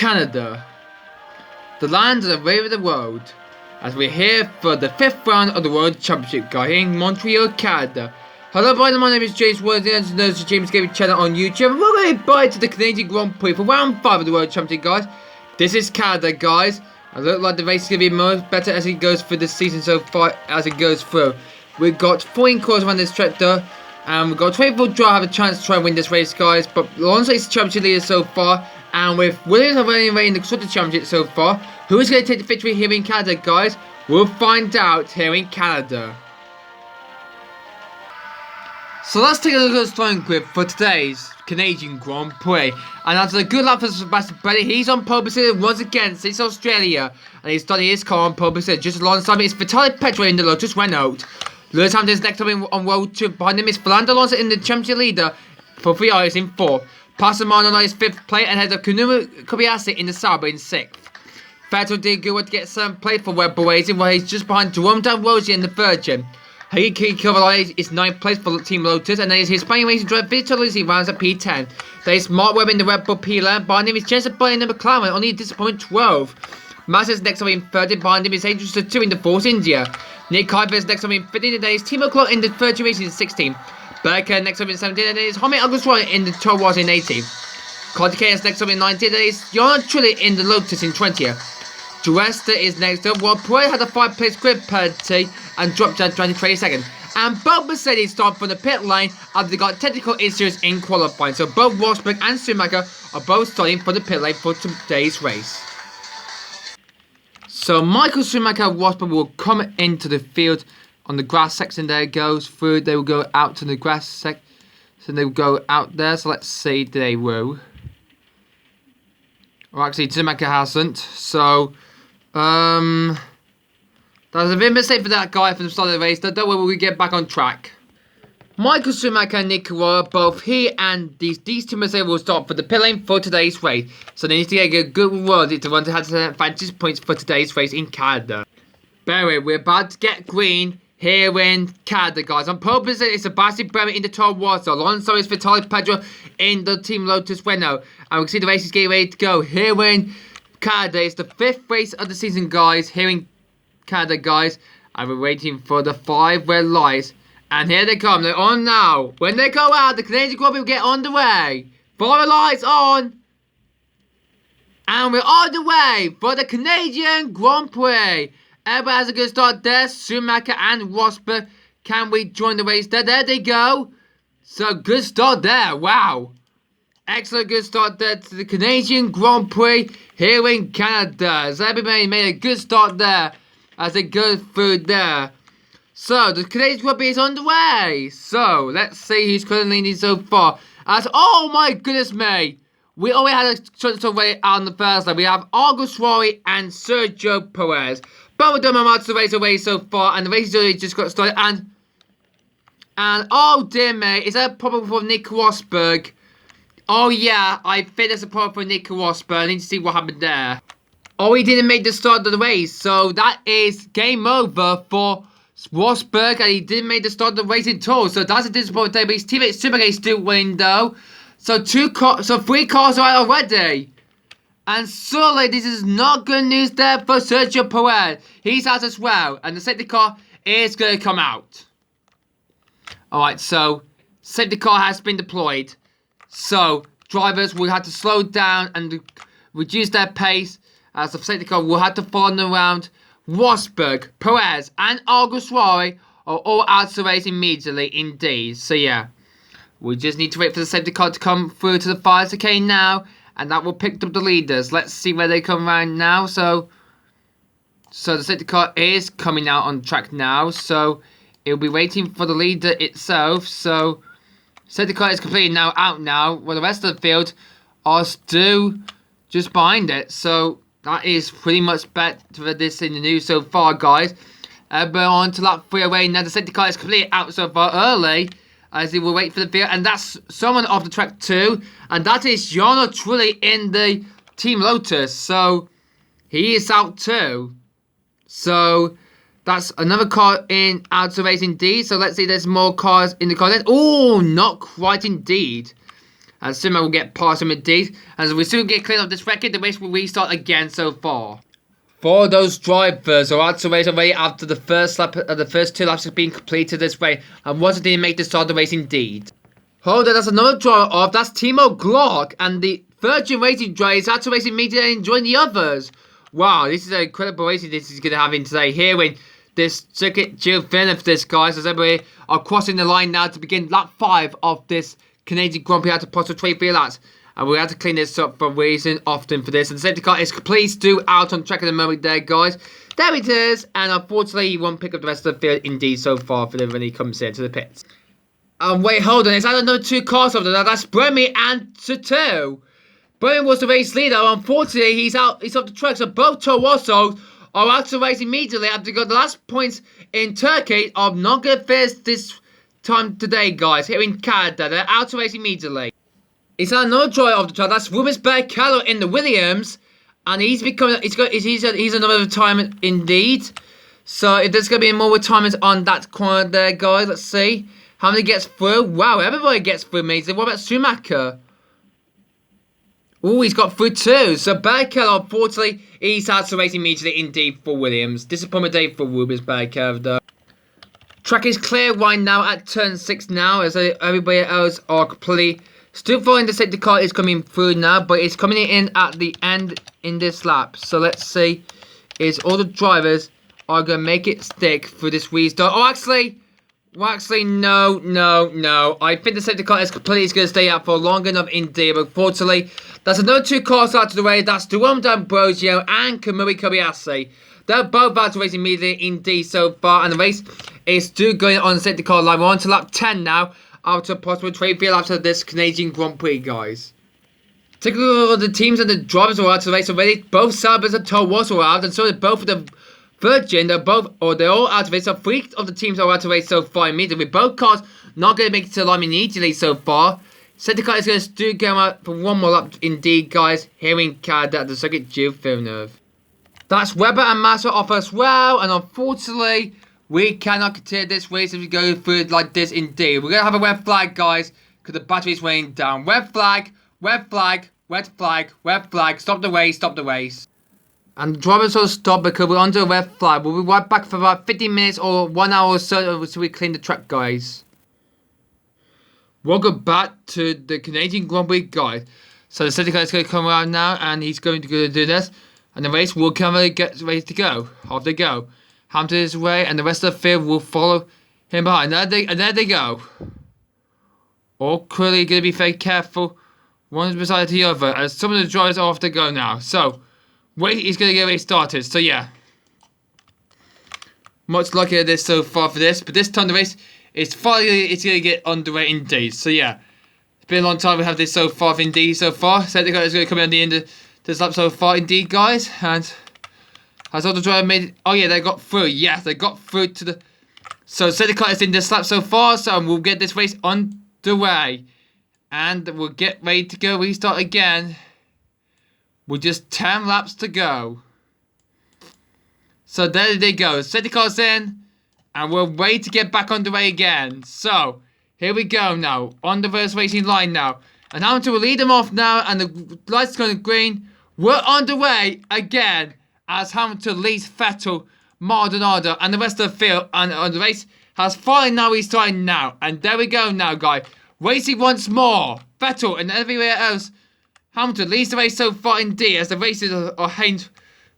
Canada, the land of the wave of the world, as we're here for the 5th round of the World Championship, guys, in Montreal, Canada. Hello, everybody, my name is James Woods, and there's the James Gaming channel on YouTube. And welcome everybody to the Canadian Grand Prix for round 5 of the World Championship, guys. This is Canada, guys. I look like the race is going to be much better as it goes through the season so far as it goes through. We've got 14 cars around this track, though. And we've got 24 draw have a chance to try and win this race, guys. But Alonso is the championship leader so far. And with Williams already in the Constructors' Championship so far, who is going to take the victory here in Canada, guys? We'll find out here in Canada. So let's take a look at the starting grid for today's Canadian Grand Prix. And after a good lap for Sebastian Vettel, he's on pole position once again since Australia. And he's starting his car on pole position. Just alongside me is Vitaly Petrov in the Lotus Renault. Lewis Hamilton's next up on World 2. Behind him is Fernando Alonso in the championship leader for 3 hours in 4th. Pastor Maldonado is 5th place ahead of Kunuma Kobayashi in the Sauber in 6th. Vettel did good to get 7th place for Red Bull Racing, while he's just behind Jerome Rossi in the Virgin. Heikki Kovalainen is 9th place for Team Lotus, and then is his Spanish racing driver Victor Luisi rounds at P10. There is Mark Webber in the Red Bull P11, behind him is Jensen Button in the McLaren, only a disappointment 12. Massa's next up in 13th, behind him is Adrian 2 in the Force India. Nick Kuiper is next up in 15th, and then is Timo Glock in the Virgin Racing in 16th. Berger next up in 17th, and then is Homie August-Roy in the Toro in 18th. Cartier is next up in 19th, and then is Jan Trulli in the Lotus in 20th. Duesta is next up, while Prix had a 5-place grid penalty and dropped down to 22nd. And both Mercedes started from the pit lane after they got technical issues in qualifying. So both Rosberg and Schumacher are both starting for the pit lane for today's race. So Michael Schumacher and Rosberg will come into the field on the grass section. There it goes through. They will go out to the grass section. So they will go out there. So let's see, they will. Or actually, Schumacher hasn't. So, that was a bit of a mistake for that guy from the start of the race. Don't worry, we'll get back on track. Michael Schumacher and Nick Carrera, both he and these two Mercedes will start for the pit lane for today's race. So they need to get a good run to run to have advantage points for today's race in Canada. Barry, we're about to get green here in Canada, guys. On pole position is Sebastian Vettel in the Toro Rosso. Alonso is Vitaly Petrov in the Team Lotus Renault. And we can see the race is getting ready to go here in Canada. It's the 5th race of the season, guys, here in Canada, guys. And we're waiting for the 5 red lights. And here they come. They're on now. When they go out, the Canadian Grand Prix will get on the way. 4 lights on. And we're on the way for the Canadian Grand Prix. Everybody has a good start there. Schumacher and Rosberg. Can we join the race there? There they go. So, good start there. Wow. Excellent good start there to the Canadian Grand Prix here in Canada. So, everybody made a good start there as they go through there. So, the Canadian Grand Prix is on the way. So, let's see who's currently leading so far. As, oh my goodness me. We already had a chance already on the first line. We have August Rory and Sergio Perez. Both of them are out to the race away so far. And the race has already just got started. And oh dear me. Is that a problem for Nick Rosberg? Oh yeah. I think that's a problem for Nick Rosberg. I need to see what happened there. Oh, he didn't make the start of the race. So that is game over for Rosberg, and he didn't make the start of the race at all. So that's a disappointment there. But his teammate Schumacher is still winning though. So 3 cars are out already. And surely this is not good news there for Sergio Perez. He's out as well. And the safety car is going to come out. Alright, so safety car has been deployed. So drivers will have to slow down and reduce their pace, as the safety car will have to follow them around. Rosberg, Perez, and August Rory are all out of the race immediately indeed. So yeah, we just need to wait for the safety car to come through to the fires chicane now, and that will pick up the leaders. Let's see where they come around now. So the safety car is coming out on track now. So it'll be waiting for the leader itself. So safety car is completely now out now, while the rest of the field are still just behind it. So that is pretty much bet for this in the news so far, guys. But on to lap 3 away now. The safety car is completely out so far early, as he will wait for the field. And that's someone off the track too. And that is Jan Trulli in the Team Lotus. So he is out too. So that's another car in out of the race indeed. So let's see, there's more cars in the car. Oh, not quite indeed. And Suma will get past him indeed. And as we soon get clear of this record, the race will restart again so far. For those drivers are out to race already after the first lap, the first 2 laps have been completed this way, and once it didn't make the start of the race indeed. Hold on, that's another driver off. That's Timo Glock, and the Virgin Racing driver is out to race immediately and join the others. Wow, this is an incredible racing this is going to have in today. Here in this circuit, Giles Villnereuve, this guys, as everybody are crossing the line now to begin lap 5 of this Canadian Grand Prix out of possible 23 laps. And we have to clean this up for racing often for this. And the safety car is completely still out on track at the moment there, guys. There it is. And unfortunately, he won't pick up the rest of the field indeed so far for when he comes into the pits. And wait, hold on. It's another 2 cars over there. That's Bremy and Sato. Bremy was the race leader. Unfortunately, he's off the track. So both Towasos are out to race immediately after they got the last points in Turkey of not going to finish this time today, guys. Here in Canada, they're out to race immediately. It's another driver of the track. That's Rubens Barrichello in the Williams, and he's another retirement indeed. So if there's going to be more retirements on that corner there, guys, let's see how many gets through. Wow, everybody gets through, amazing. What about Schumacher? Oh, he's got through too. So Barrichello, unfortunately, he's out to race immediately indeed for Williams. Disappointment day for Rubens Barrichello though. Track is clear right now at turn 6 now, as everybody else are completely still following the safety car is coming through now, but it's coming in at the end in this lap. So let's see, is all the drivers are going to make it stick through this restart. Oh, actually, no. I think the safety car is completely going to stay out for long enough indeed. But unfortunately, that's another 2 cars out of the way. That's Duomo D'Ambrosio and Kamui Kobayashi. They're both out to race immediately indeed so far, and the race is still going on the safety car line. We're on to lap 10 now, after possible 23 laps of this Canadian Grand Prix, guys. Take a look at the teams and the drivers are out to the race already. Both Sabres and Towas are out, and so are both of the Virgin. They're all out of race. So 3 of the teams are out of race so far immediately. With both cars not going to make it to the line immediately so far. Safety car is going to still go out for 1 more lap indeed, guys, here in Canada at the circuit Giles Villnereuve. That's Webber and Massa off as well, and unfortunately, we cannot continue this race if we go through it like this indeed. We're going to have a red flag, guys, because the battery is weighing down. Red flag, red flag, red flag, red flag. Stop the race, stop the race. And the drivers will stop because we're under a red flag. We'll be right back for about 15 minutes or 1 hour or so we clean the track, guys. Welcome back to the Canadian Grand Prix, guys. So the safety car is going to come around now, and he's going to do this. And the race will come and get ready to go. Off they go. Hamilton is away, and the rest of the field will follow him behind. And there they go. All clearly going to be very careful, one beside the other, as some of the drivers are off to go now. So, wait, he's going to get race started. So yeah, much luckier this so far for this, but this time the race is finally going to get underway indeed. So yeah, it's been a long time we have this so far indeed. So far, safety car is going to come in at the end of this lap so far indeed, guys, and has all the driver made it? Oh yeah, they got through. Yes, they got through to the. So safety car is in this lap so far, so we'll get this race underway, and we'll get ready to go. Restart again. With just 10 laps to go. So there they go. Safety car's in, and we're ready to get back underway again. So here we go now on the first racing line now, and Hamilton will lead them off now, and the lights going green. We're underway again as Hamilton leads Vettel, Maldonado, and the rest of the field. And the race has finally now restarted now. And there we go now, guys. Racing once more. Vettel and everywhere else. Hamilton leads the race so far indeed, as the races are heading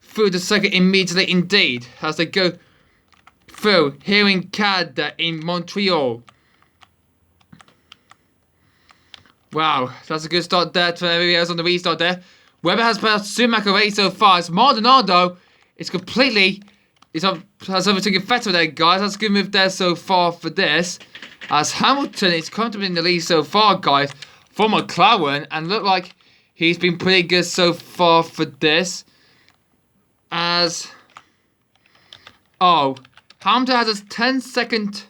through the circuit immediately indeed. As they go through here in Canada, in Montreal. Wow, that's a good start there to everybody else on the restart there. Webber has passed Schumacher race so far. As Maldonado is has overtaken Vettel there, guys. That's a good move there so far for this. As Hamilton is comfortably in the lead so far, guys, for McLaren, and look like he's been pretty good so far for this. As Hamilton has a 10-second.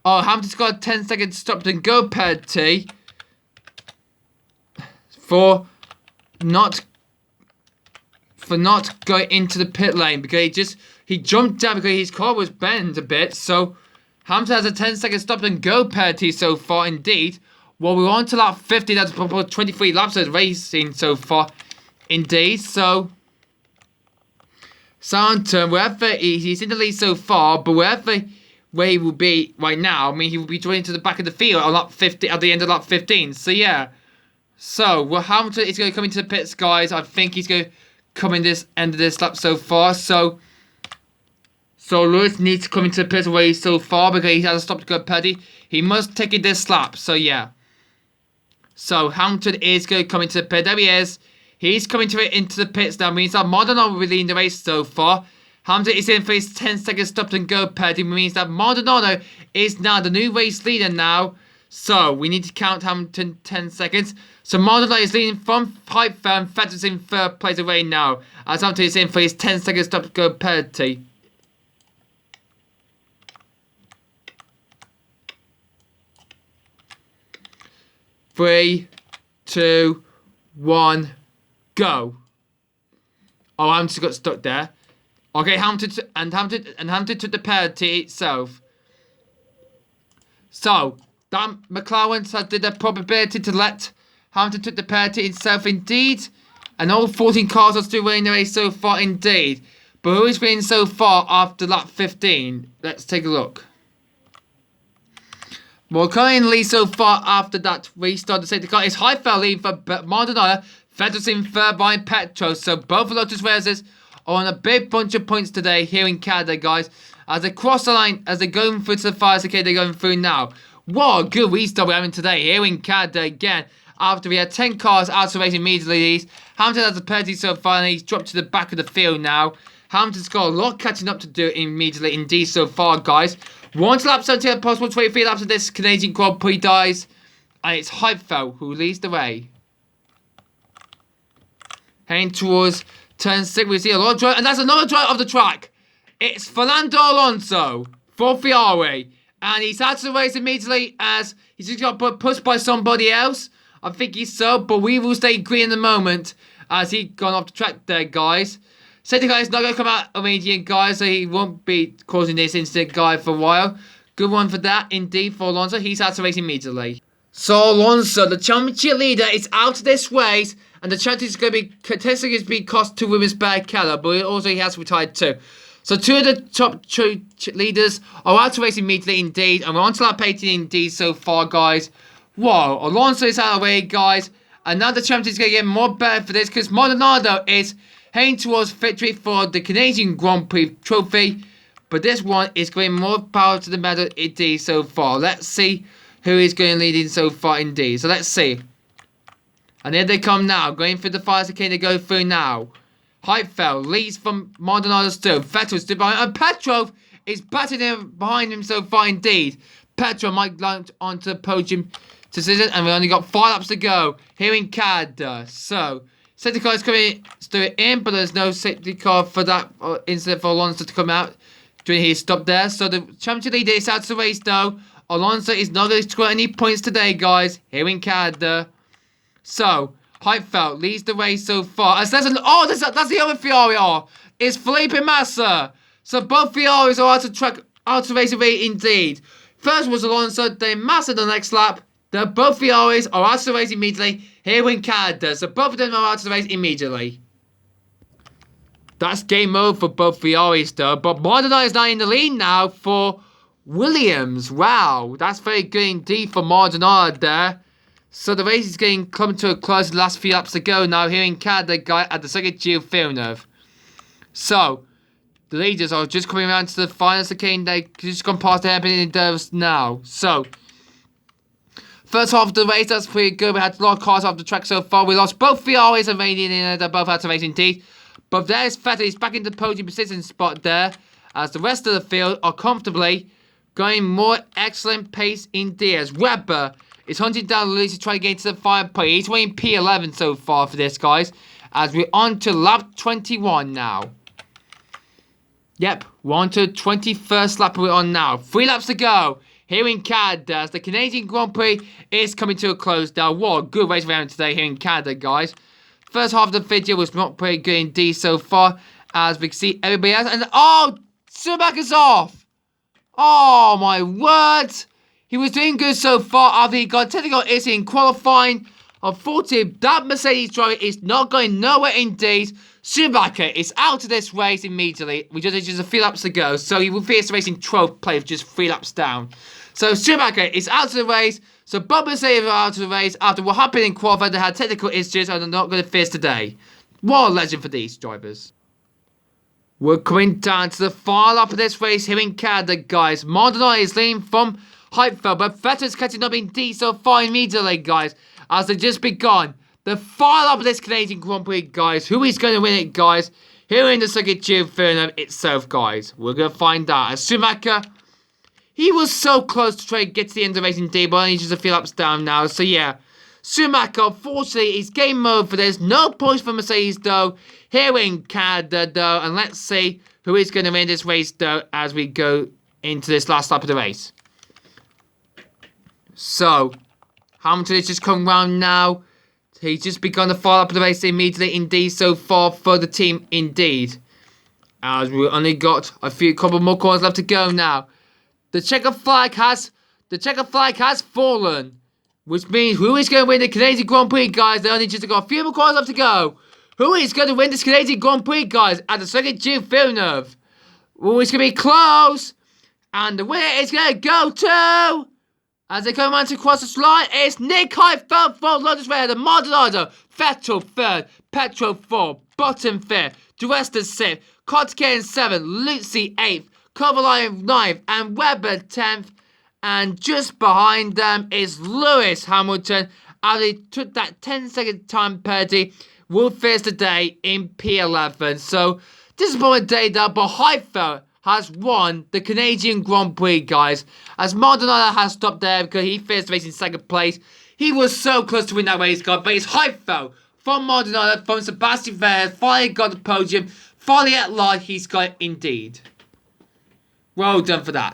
Hamilton's got a 10-second stop and go penalty for not going into the pit lane, because he jumped down because his car was bent a bit. So Hamilton has a 10-second stop and go penalty so far, indeed. Well, we're on to lap 50. That's 23 laps of racing so far, indeed. So, Soundturn, wherever he's in the lead so far, but where he will be right now, I mean, he will be joining to the back of the field on lap 50 at the end of lap 15. So, yeah. So, well, Hamilton is going to come into the pits, guys. I think he's going to come in this end of this lap so far. So Lewis needs to come into the pits away so far because he has stopped to go penalty. He must take it this lap. So, yeah. So, Hamilton is going to come into the pit. There he is. He's coming into the pits now. Means that Maldonado will be leading the race so far. Hamilton is in for his 10-second stop and go penalty. Means that Maldonado is now the new race leader now. So, we need to count Hamilton 10 seconds. So, Maldonado is leading from Pipe Firm. Vettel's in third place away now. As Hamilton is in for his 10-second stop and go penalty. Three, 2, 1, go. Oh, Hamilton got stuck there. Okay, Hamilton took the penalty itself. So, that McLaren did the probability to let Hamilton took the penalty itself, indeed. And all 14 cars are still winning the race so far, indeed. But who is winning so far after lap 15? Let's take a look. Well, currently so far after that restart, the safety car is Heifel leading for Maldonado. Vettel's in third behind Petro. So both Lotus races are on a big bunch of points today here in Canada, guys. As they cross the line, as they're going through to the fires, okay, they're going through now. What a good restart we're having today here in Canada again. After we had 10 cars out of the race immediately. Hamilton has a penalty so far and he's dropped to the back of the field now. Hamilton's got a lot catching up to do immediately indeed so far, guys. 1 to lap 17 possible 23 laps of this Canadian Grand Prix dies. And it's Heifel who leads the way. Heading towards turn 6, we see a lot of drive. And that's another drive of the track. It's Fernando Alonso for Ferrari. And he's out of the race immediately as he's just got pushed by somebody else. I think he's so, but we will stay green in the moment as he gone off the track there, guys. Safety car is not going to come out immediately, guys, so he won't be causing this incident, guy, for a while. Good one for that, indeed, for Alonso. He's out of the race immediately. So, Alonso, the championship leader, is out of this race, and the championship is going to be contesting his being cost to Women's Barrichello, but also he has retired too. So, 2 of the top 2 leaders are out of the race immediately, indeed, and we're on to lap 18 indeed so far, guys. Whoa, Alonso is out of the way, guys, and now the championship is going to get more better for this because Maldonado is heading towards victory for the Canadian Grand Prix trophy. But this one is going more power to the medal indeed so far. Let's see who is going to lead in so far indeed. So let's see. And here they come now. Going through the fires again. They go through now. Heifel leads from Maldonado still. Vettel still behind. And Petrov is batting behind him so far indeed. Petrov might launch onto the podium decision. And we only got 5 laps to go here in Canada. So safety car is coming in, but there's no safety car for that incident for Alonso to come out during his stop there. So the championship leader is out of the race though. Alonso is not going to score any points today, guys, here in Canada. So Heifel leads the race so far. As that's the other Ferrari. It's Felipe Massa. So both Ferraris are out of the race away indeed. First was Alonso, then Massa the next lap. Both Ferraris are out of the race immediately here in Canada. So both of them are out of the race immediately. That's game over for both Ferraris though. But Maldonado is now in the lead now for Williams. Wow, that's very good indeed for Maldonado there. So the race is coming to a close. The last few laps to go now here in Canada at the second Gilles Villnereuve. So the leaders are just coming around to the finals again. They just gone past the hairpin in now. So first half of the race, that's pretty good. We had a lot of cars off the track so far. We lost both Ferraris and Radiant in they're both out of race indeed. But there's Vettel. He's back in the podium position spot there. As the rest of the field are comfortably going more excellent pace indeed. As Webber is hunting down Lewis to try to get into the fire play. He's winning P11 so far for this, guys. As we're on to lap 21 now. Yep, we're on to the 21st lap we're on now. 3 laps to go here in Canada as the Canadian Grand Prix is coming to a close now. What a good race round today here in Canada, guys. First half of the video was not pretty good indeed so far. As we can see everybody else. And oh, Schumacher's off. Oh my word! He was doing good so far after he got technical issue in qualifying. Unfortunately, that Mercedes driver is not going nowhere indeed. Schumacher is out of this race immediately. We just a few laps to go, so he will face the race in 12th place, just 3 laps down. So Schumacher is out of the race. So Bob Mercedes are out of the race after what happened in qualifying. They had technical issues and are not going to face today. What a legend for these drivers. We're coming down to the final lap of this race here in Canada, guys. Maldonado is leading from Heidfeld, but Vettel is catching up in D so far immediately, guys, as they've just begun the final lap of this Canadian Grand Prix, guys. Who is going to win it, guys? Here in the second tube Villnereuve itself, guys. We're going to find out. As Schumacher, he was so close to try to get to the end of the race in D, but only just a few laps down now. So, yeah. Schumacher, unfortunately, is game mode for this. No points for Mercedes, though, here in Canada, though. And let's see who is going to win this race, though, as we go into this last lap of the race. So, Hamilton has just come round now. He's just begun the final lap of the race immediately, indeed, so far for the team, indeed. As we only got couple more corners left to go now. The checker flag has fallen. Which means who is going to win the Canadian Grand Prix, guys? They only just got a few more corners left to go. Who is going to win this Canadian Grand Prix, guys? At the second tube Villnereuve. Oh, it's going to be close. And the winner is going to go to... As they come around to cross the line, it's Nick Heidfeld for Lotus Red, the Maldonado, Vettel 3rd, Petro 4th, Button 5th, Duresta 6th, Kotkane 7th, Lucy 8th, Kovalainen 9th, and Webber 10th. And just behind them is Lewis Hamilton. As he took that 10-second time penalty, will face the day in P11. So, disappointing day though, but Heidfeld has won the Canadian Grand Prix, guys. As Maldonado has stopped there because he faced the race in 2nd place. He was so close to win that race, guys, but it's Heidfeld from Maldonado, from Sebastian Vettel, finally got the podium. Finally at last, he's got it indeed. Well done for that.